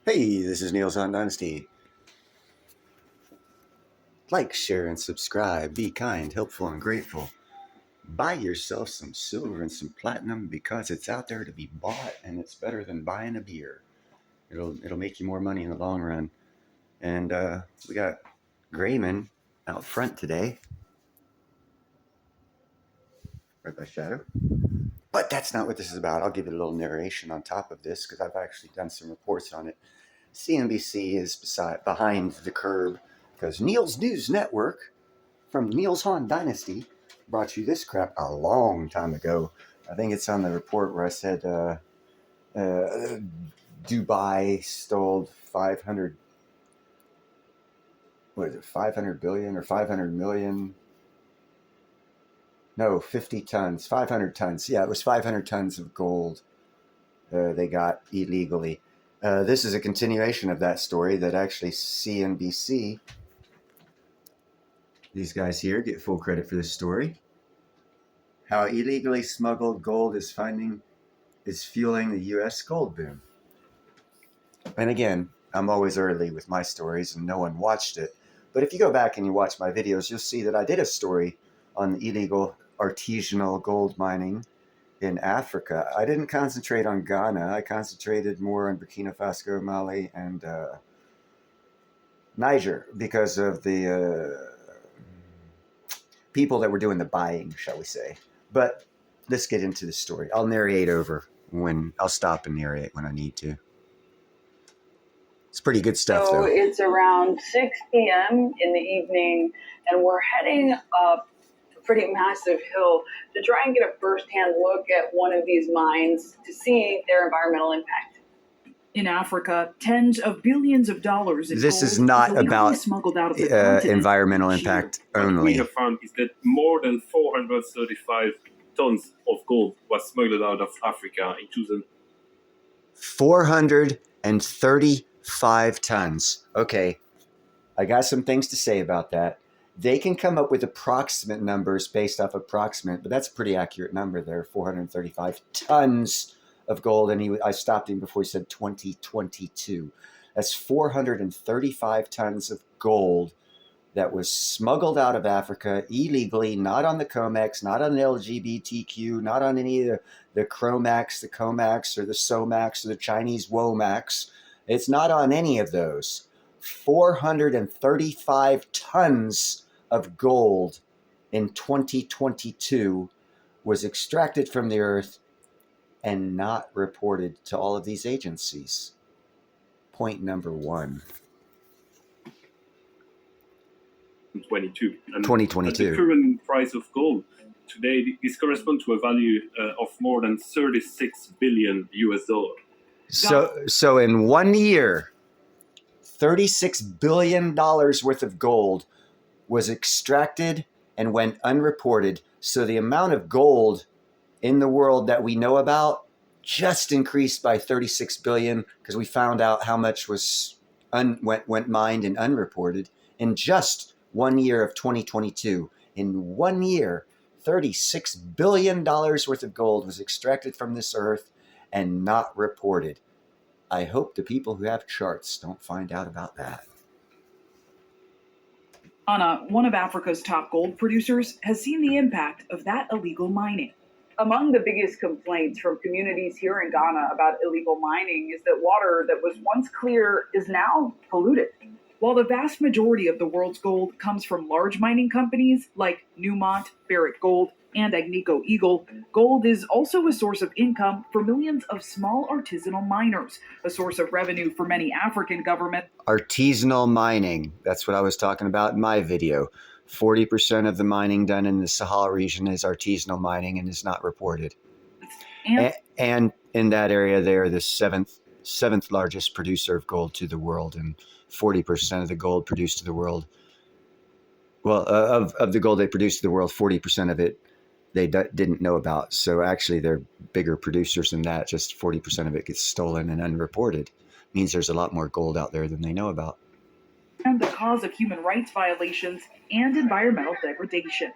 Hey, this is Neil's on Dynasty. Like, share, and subscribe. Be kind, helpful, and grateful. Buy yourself some silver and some platinum because it's out there to be bought, and it's better than buying a beer. It'll make you more money in the long run. And we got Grayman out front today, right by Shadow. But that's not what this is about. I'll give you a little narration on top of this because I've actually done some reports on it. CNBC is behind the curb because Neil's News Network from Neil's Han Dynasty brought you this crap a long time ago. I think it's on the report where I said Dubai stole 500 billion or 500 million? No, 50 tons, 500 tons. Yeah, it was 500 tons of gold they got illegally. This is a continuation of that story that actually CNBC, these guys here get full credit for this story. How illegally smuggled gold is fueling the U.S. gold boom. And again, I'm always early with my stories and no one watched it. But if you go back and you watch my videos, you'll see that I did a story on illegal artisanal gold mining in Africa. I didn't concentrate on Ghana. I concentrated more on Burkina Faso, Mali, and Niger because of the people that were doing the buying, shall we say. But let's get into the story. I'll narrate over I'll stop and narrate when I need to. It's pretty good stuff, So though. it's around 6 p.m. in the evening, and we're heading up a pretty massive hill to try and get a first-hand look at one of these mines to see their environmental impact. In Africa, tens of billions of dollars in This gold is not illegally about smuggled out of the continent environmental each year. impact What we only. have found is that more than 435 tons of gold was smuggled out of Africa in 2000. 435 tons. Okay, I got some things to say about that. They can come up with approximate numbers based off approximate, but that's a pretty accurate number there, 435 tons of gold. And I stopped him before he said 2022. That's 435 tons of gold that was smuggled out of Africa illegally, not on the COMEX, not on the LGBTQ, not on any of the CROMAX, the COMAX, or the SOMAX, or the Chinese WOMAX. It's not on any of those. 435 tons of gold in 2022 was extracted from the earth and not reported to all of these agencies. Point number one. 2022. At the current price of gold today, this corresponds to a value of more than 36 billion US dollars. So in 1 year, $36 billion worth of gold was extracted and went unreported. So the amount of gold in the world that we know about just increased by 36 billion because we found out how much went mined and unreported in just 1 year of 2022. In 1 year, $36 billion worth of gold was extracted from this earth and not reported. I hope the people who have charts don't find out about that. Anna, one of Africa's top gold producers, has seen the impact of that illegal mining. Among the biggest complaints from communities here in Ghana about illegal mining is that water that was once clear is now polluted. While the vast majority of the world's gold comes from large mining companies like Newmont, Barrick Gold, and Agnico Eagle, gold is also a source of income for millions of small artisanal miners, a source of revenue for many African governments. Artisanal mining, that's what I was talking about in my video. 40% of the mining done in the Sahel region is artisanal mining and is not reported. And in that area, they are the seventh largest producer of gold to the world, and 40% of the gold produced to the world. Well, of the gold they produced to the world, 40% of it they didn't know about. So actually, they're bigger producers than that. Just 40% of it gets stolen and unreported. Means there's a lot more gold out there than they know about. And the cause of human rights violations and environmental degradation.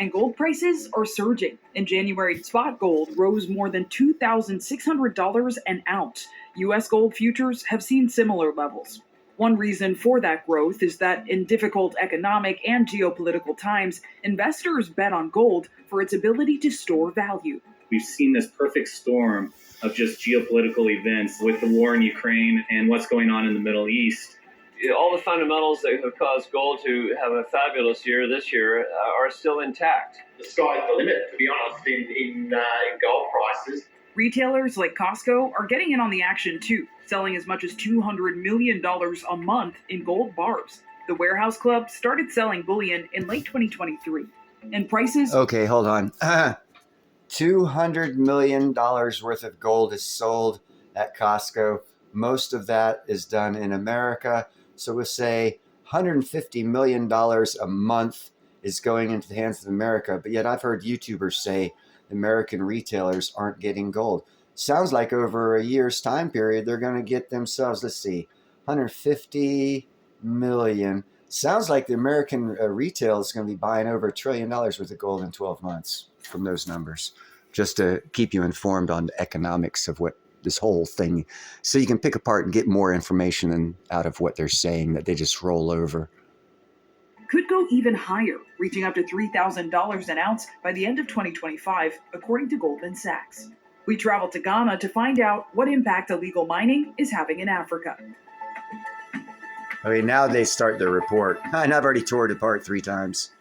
And gold prices are surging. In January, spot gold rose more than $2,600 an ounce. U.S. gold futures have seen similar levels. One reason for that growth is that in difficult economic and geopolitical times, investors bet on gold for its ability to store value. We've seen this perfect storm of just geopolitical events with the war in Ukraine and what's going on in the Middle East. All the fundamentals that have caused gold to have a fabulous year this year are still intact. The sky's the limit, to be honest, in gold prices. Retailers like Costco are getting in on the action too, selling as much as $200 million a month in gold bars. The Warehouse Club started selling bullion in late 2023. And prices... Okay, hold on. $200 million worth of gold is sold at Costco. Most of that is done in America. So we'll say $150 million a month is going into the hands of America. But yet I've heard YouTubers say American retailers aren't getting gold. Sounds like over a year's time period, they're going to get themselves, let's see, 150 million. Sounds like the American retail is going to be buying over $1 trillion worth of gold in 12 months from those numbers, just to keep you informed on the economics of what this whole thing, so you can pick apart and get more information out of what they're saying that they just roll over. Could go even higher, reaching up to $3,000 an ounce by the end of 2025, according to Goldman Sachs. We traveled to Ghana to find out what impact illegal mining is having in Africa. Okay, now they start their report. And I've already tore it apart 3 times.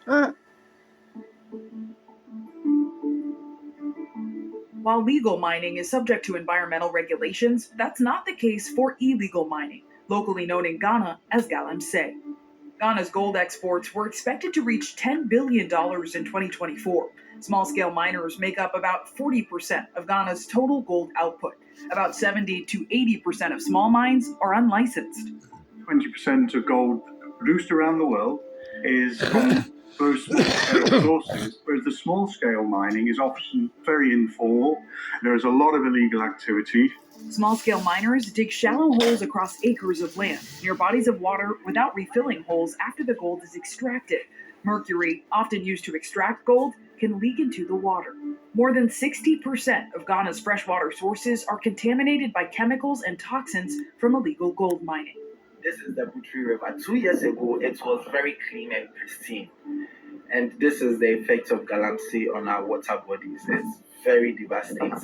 While legal mining is subject to environmental regulations, that's not the case for illegal mining, locally known in Ghana as galamsey. Ghana's gold exports were expected to reach $10 billion in 2024. Small-scale miners make up about 40% of Ghana's total gold output. About 70 to 80% of small mines are unlicensed. 20% of gold produced around the world is from those small-scale sources, whereas the small-scale mining is often very informal. There is a lot of illegal activity. Small-scale miners dig shallow holes across acres of land near bodies of water without refilling holes after the gold is extracted. Mercury, often used to extract gold, can leak into the water. More than 60% of Ghana's freshwater sources are contaminated by chemicals and toxins from illegal gold mining. This is the Butri River. 2 years ago, it was very clean and pristine. And this is the effect of galamsey on our water bodies. It's very devastating.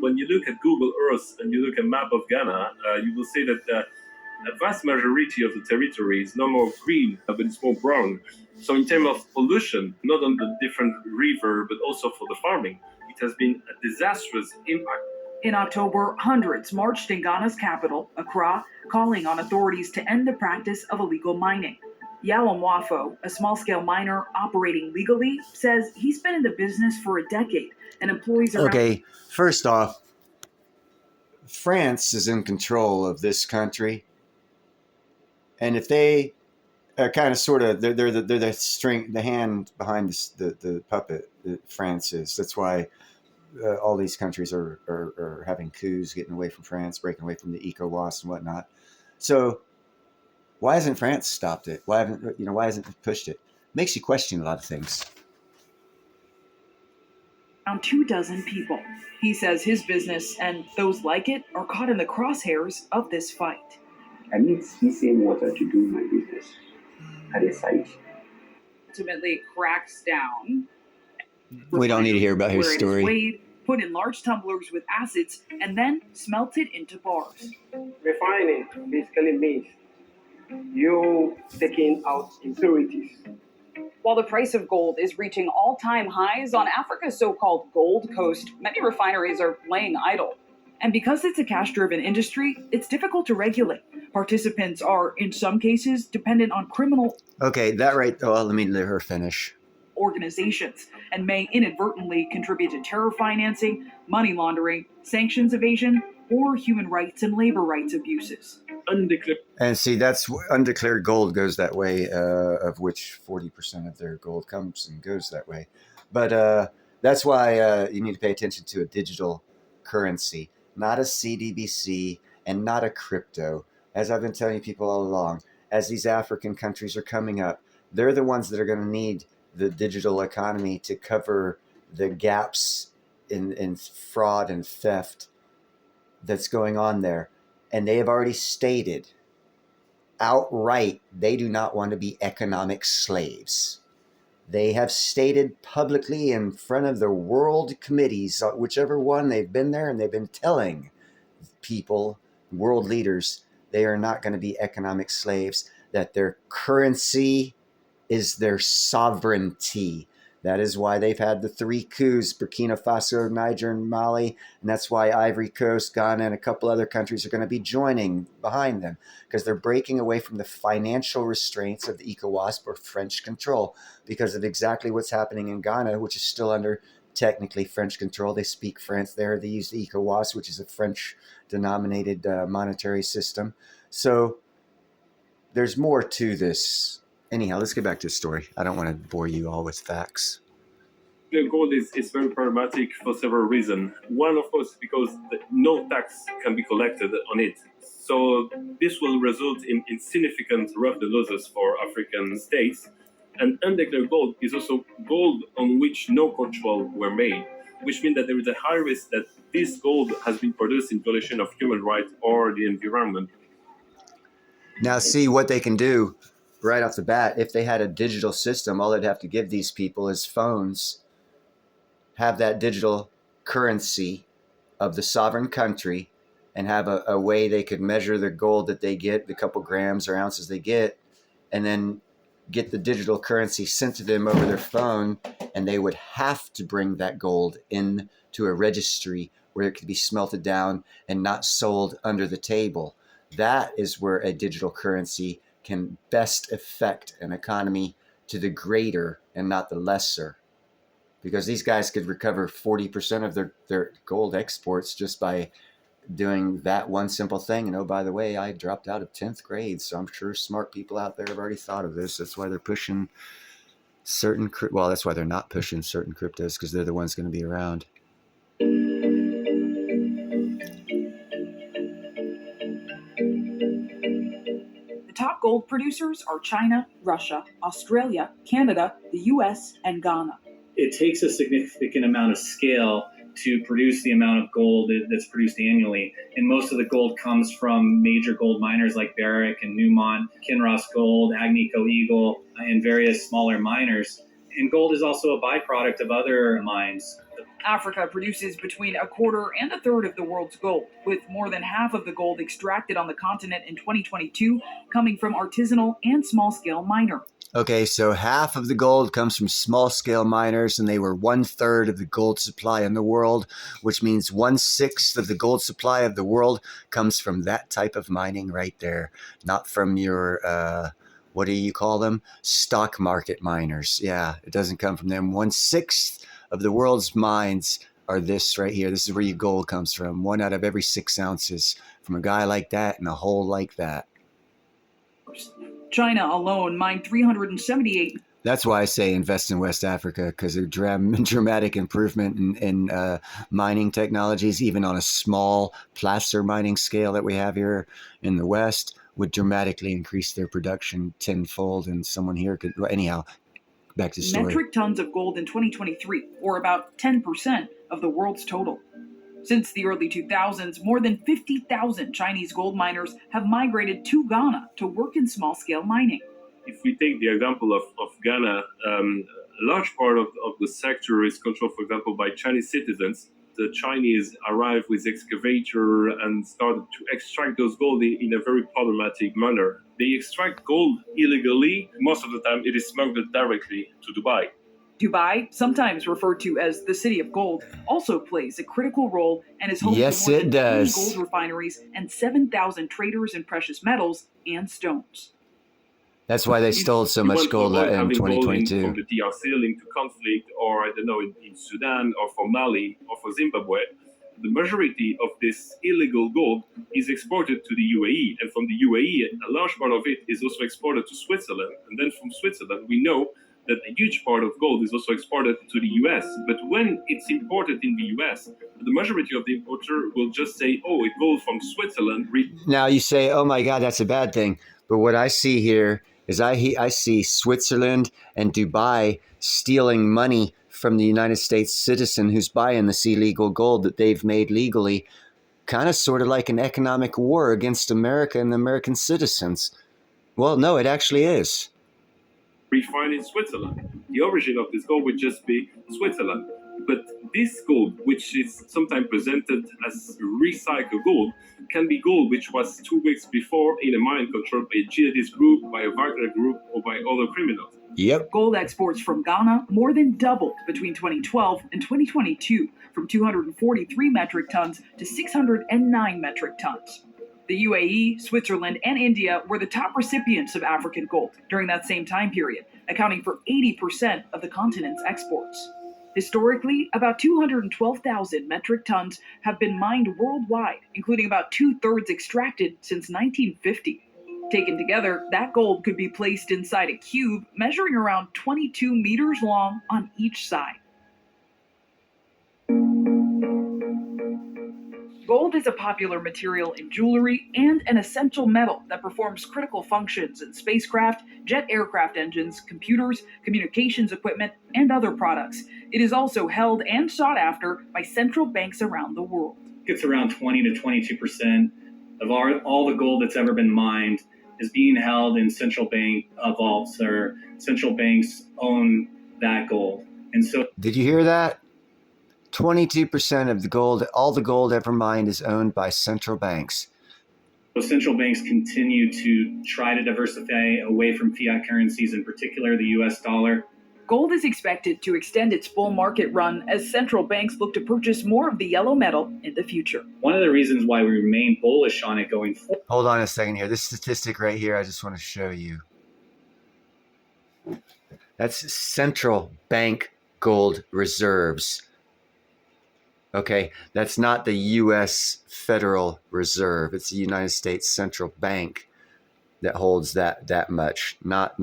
When you look at Google Earth and you look at a map of Ghana, you will see that a vast majority of the territory is no more green, but it's more brown. So in terms of pollution, not on the different river, but also for the farming, it has been a disastrous impact. In October, hundreds marched in Ghana's capital, Accra, calling on authorities to end the practice of illegal mining. Yalom Wafo, a small-scale miner operating legally, says he's been in the business for a decade and employs around... Okay, first off, France is in control of this country. And if they are kind of sort of, they're the string, the hand behind the puppet that France is. That's why all these countries are having coups, getting away from France, breaking away from the ECOWAS and whatnot. So why hasn't France stopped it? Why hasn't it pushed it? Makes you question a lot of things. Around 24 people. He says his business and those like it are caught in the crosshairs of this fight. I need CCA water to do my business at a site. Ultimately cracks down. We don't need to hear about his where story. It is weighed, put in large tumblers with acids, and then smelted into bars. Refining basically means you taking out impurities. While the price of gold is reaching all-time highs on Africa's so-called Gold Coast, many refineries are laying idle. And because it's a cash-driven industry, it's difficult to regulate. Participants are, in some cases, dependent on criminal Okay, that right. Oh, let me let her finish. organizations and may inadvertently contribute to terror financing, money laundering, sanctions evasion, or human rights and labor rights abuses. Undeclared. And see, that's undeclared gold goes that way, of which 40% of their gold comes and goes that way. But that's why you need to pay attention to a digital currency, not a CDBC and not a crypto. As I've been telling people all along, as these African countries are coming up, they're the ones that are going to need the digital economy to cover the gaps in fraud and theft that's going on there. And they have already stated outright they do not want to be economic slaves. They have stated publicly in front of the world committees, whichever one they've been there, and they've been telling people, world leaders, they are not going to be economic slaves, that their currency is their sovereignty. That is why they've had the 3 coups, Burkina Faso, Niger, and Mali. And that's why Ivory Coast, Ghana, and a couple other countries are going to be joining behind them, because they're breaking away from the financial restraints of the ECOWAS or French control because of exactly what's happening in Ghana, which is still under technically French control. They speak French there. They use the ECOWAS, which is a French-denominated monetary system. So there's more to this. Anyhow, let's get back to the story. I don't want to bore you all with facts. The gold is very problematic for several reasons. One, of course, because no tax can be collected on it. So this will result in significant revenue losses for African states. And undeclared gold is also gold on which no control were made, which means that there is a high risk that this gold has been produced in violation of human rights or the environment. Now, see what they can do right off the bat. If they had a digital system, all they'd have to give these people is phones, have that digital currency of the sovereign country, and have a way they could measure the gold that they get, the couple grams or ounces they get, and then get the digital currency sent to them over their phone, and they would have to bring that gold in to a registry where it could be smelted down and not sold under the table. That is where a digital currency can best affect an economy to the greater and not the lesser. Because these guys could recover 40% of their gold exports just by doing that one simple thing. And oh, by the way, I dropped out of 10th grade, so I'm sure smart people out there have already thought of this. That's why they're pushing certain, well, that's why they're not pushing certain cryptos, because they're the ones going to be around. The top gold producers are China, Russia, Australia, Canada, the US, and Ghana. It takes a significant amount of scale to produce the amount of gold that's produced annually. And most of the gold comes from major gold miners like Barrick and Newmont, Kinross Gold, Agnico Eagle, and various smaller miners. And gold is also a byproduct of other mines. Africa produces between a quarter and a third of the world's gold, with more than half of the gold extracted on the continent in 2022 coming from artisanal and small-scale miners. Okay, so half of the gold comes from small-scale miners, and they were 1/3 of the gold supply in the world, which means 1/6 of the gold supply of the world comes from that type of mining right there, not from your, what do you call them? Stock market miners. Yeah, it doesn't come from them. 1/6 of the world's mines are this right here. This is where your gold comes from. 1 out of every 6 ounces from a guy like that in a hole like that. China alone mined 378. That's why I say invest in West Africa, because of dramatic improvement in mining technologies, even on a small placer mining scale that we have here in the West, would dramatically increase their production tenfold. And someone here could, anyhow, back to the story. Metric tons of gold in 2023, or about 10% of the world's total. Since the early 2000s, more than 50,000 Chinese gold miners have migrated to Ghana to work in small-scale mining. If we take the example of Ghana, a large part of the sector is controlled, for example, by Chinese citizens. The Chinese arrived with excavator and started to extract those gold in a very problematic manner. They extract gold illegally. Most of the time, it is smuggled directly to Dubai. Dubai, sometimes referred to as the City of Gold, also plays a critical role and is home Yes, to more it than does. 20 gold refineries and 7,000 traders in precious metals and stones. That's why they stole so much gold in 2022. From the DRC linked to conflict, or I don't know, in Sudan, or for Mali, or for Zimbabwe, the majority of this illegal gold is exported to the UAE, and from the UAE, a large part of it is also exported to Switzerland, and then from Switzerland, we know that a huge part of gold is also exported to the US. But when it's imported in the US, the majority of the importer will just say, oh, it goes from Switzerland. Now you say, oh my God, that's a bad thing. But what I see here is I see Switzerland and Dubai stealing money from the United States citizen who's buying this illegal gold that they've made legally, kind of sort of like an economic war against America and the American citizens. Well, no, it actually is. Refined in Switzerland. The origin of this gold would just be Switzerland. But this gold, which is sometimes presented as recycled gold, can be gold which was 2 weeks before in a mine controlled by a jihadist group, by a Wagner group, or by other criminals. Yep. Gold exports from Ghana more than doubled between 2012 and 2022, from 243 metric tons to 609 metric tons. The UAE, Switzerland, and India were the top recipients of African gold during that same time period, accounting for 80% of the continent's exports. Historically, about 212,000 metric tons have been mined worldwide, including about 2/3 extracted since 1950. Taken together, that gold could be placed inside a cube measuring around 22 meters long on each side. Gold is a popular material in jewelry and an essential metal that performs critical functions in spacecraft, jet aircraft engines, computers, communications equipment, and other products. It is also held and sought after by central banks around the world. It's around 20 to 22% of all the gold that's ever been mined is being held in central bank vaults, or central banks own that gold. And so, did you hear that? 22% of the gold, all the gold ever mined, is owned by central banks. So central banks continue to try to diversify away from fiat currencies, in particular the US dollar. Gold is expected to extend its bull market run as central banks look to purchase more of the yellow metal in the future. One of the reasons why we remain bullish on it going forward. Hold on a second here. This statistic right here, I just want to show you. That's central bank gold reserves. Okay, that's not the U.S. Federal Reserve. It's the United States Central Bank that holds that much, not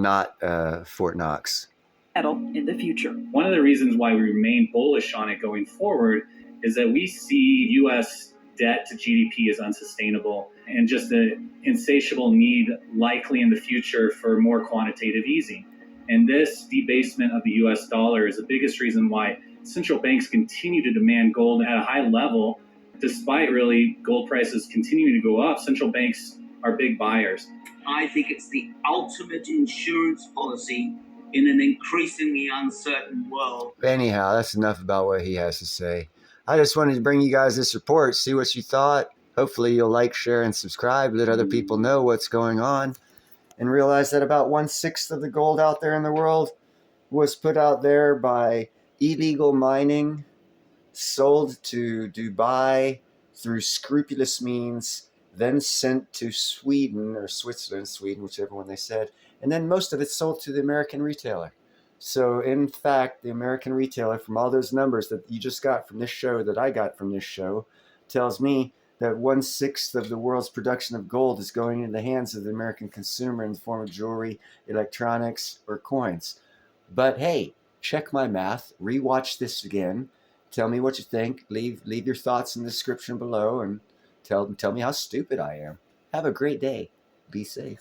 Fort Knox. Metal in the future. One of the reasons why we remain bullish on it going forward is that we see U.S. debt to GDP as unsustainable, and just the insatiable need likely in the future for more quantitative easing. And this debasement of the U.S. dollar is the biggest reason why central banks continue to demand gold at a high level. Despite really gold prices continuing to go up, central banks are big buyers. I think it's the ultimate insurance policy in an increasingly uncertain world. Anyhow, that's enough about what he has to say. I just wanted to bring you guys this report, see what you thought. Hopefully you'll like, share, and subscribe, let other people know what's going on, and realize that about 1/6 of the gold out there in the world was put out there by illegal mining, sold to Dubai through scrupulous means, then sent to Sweden or Switzerland, whichever one they said, and then most of it sold to the American retailer. So in fact, the American retailer, from all those numbers that you just got from this show, that I got from this show, tells me that 1/6 of the world's production of gold is going into the hands of the American consumer in the form of jewelry, electronics, or coins. But hey, check my math, rewatch this again, tell me what you think, leave your thoughts in the description below, and tell me how stupid I am. Have a great day. Be safe.